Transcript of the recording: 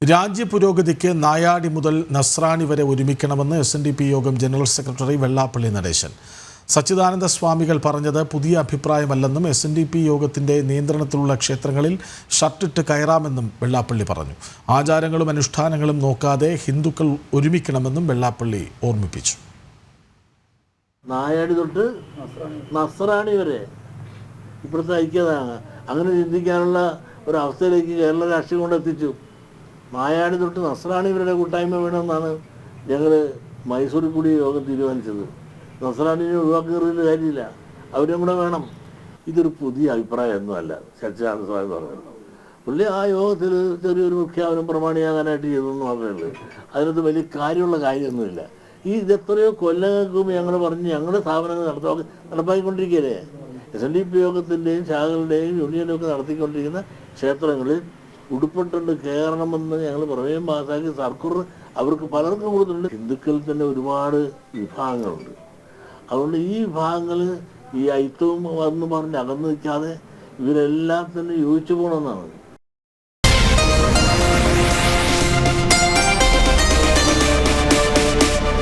രാജ്യ പുരോഗതിക്ക് നായാടി മുതൽ നസ്രാണി വരെ ഒരുമിക്കണമെന്ന് SNDP യോഗം ജനറൽ സെക്രട്ടറി വെള്ളാപ്പള്ളി നടേശൻ. സച്ചിദാനന്ദ സ്വാമികൾ പറഞ്ഞത് പുതിയ അഭിപ്രായമല്ലെന്നും SNDP യോഗത്തിന്റെ നിയന്ത്രണത്തിലുള്ള ക്ഷേത്രങ്ങളിൽ ഷർട്ടിട്ട് കയറാമെന്നും വെള്ളാപ്പള്ളി പറഞ്ഞു. ആചാരങ്ങളും അനുഷ്ഠാനങ്ങളും നോക്കാതെ ഹിന്ദുക്കൾ ഒരുമിക്കണമെന്നും വെള്ളാപ്പള്ളി ഓർമ്മിപ്പിച്ചു. നായാടി തൊട്ട് നസ്രാണി വരെ ഇപ്പോഴത്തെ ഐക്യതാണ്. അങ്ങനെ ചിന്തിക്കാനുള്ള ഒരു അവസ്ഥയിലേക്ക് കേരള രാഷ്ട്രീയം കൊണ്ടെത്തിച്ചു. നായാടി തൊട്ട് നസ്രാണി വരെ കൂട്ടായ്മ വേണമെന്നാണ് ഞങ്ങൾ മൈസൂരിൽ കൂടി യോഗം തീരുമാനിച്ചത്. നസ്രാണിനെ ഒഴിവാക്കുന്നതിൽ കാര്യമില്ല, അവരും കൂടെ വേണം. ഇതൊരു പുതിയ അഭിപ്രായമൊന്നുമല്ല സച്ചിദാനന്ദ സ്വാമി പറഞ്ഞത്. പുള്ളി ആ യോഗത്തിൽ ചെറിയൊരു പ്രഖ്യാപനം പ്രമാണിയാകാനായിട്ട് ചെയ്തെന്ന് മാത്രമേ ഉള്ളൂ. അതിനകത്ത് വലിയ കാര്യമുള്ള കാര്യമൊന്നുമില്ല. ഇതെത്രയോ കൊല്ലങ്ങൾക്കും ഞങ്ങൾ പറഞ്ഞ് ഞങ്ങളുടെ സ്ഥാപനങ്ങൾ നടപ്പാക്കിക്കൊണ്ടിരിക്കുകയല്ലേ. SNDP യോഗത്തിൻ്റെയും ശാഖകളുടെയും യൂണിയനും ഒക്കെ നടത്തിക്കൊണ്ടിരിക്കുന്ന ക്ഷേത്രങ്ങളിൽ ഉടുപ്പിട്ടുണ്ട് കയറണമെന്ന് ഞങ്ങൾ പ്രമേയം പാസാക്കി സർക്കാർ അവർക്ക് പലർക്കും കൊടുത്തിട്ടുണ്ട്. ഹിന്ദുക്കളിൽ തന്നെ ഒരുപാട് വിഭാഗങ്ങളുണ്ട്. അതുകൊണ്ട് ഈ വിഭാഗങ്ങൾ ഈ ഐത്തവും എന്ന് പറഞ്ഞ് അകന്നു നിൽക്കാതെ ഇവരെല്ലാം തന്നെ യോജിച്ചു പോകണമെന്നാണ്.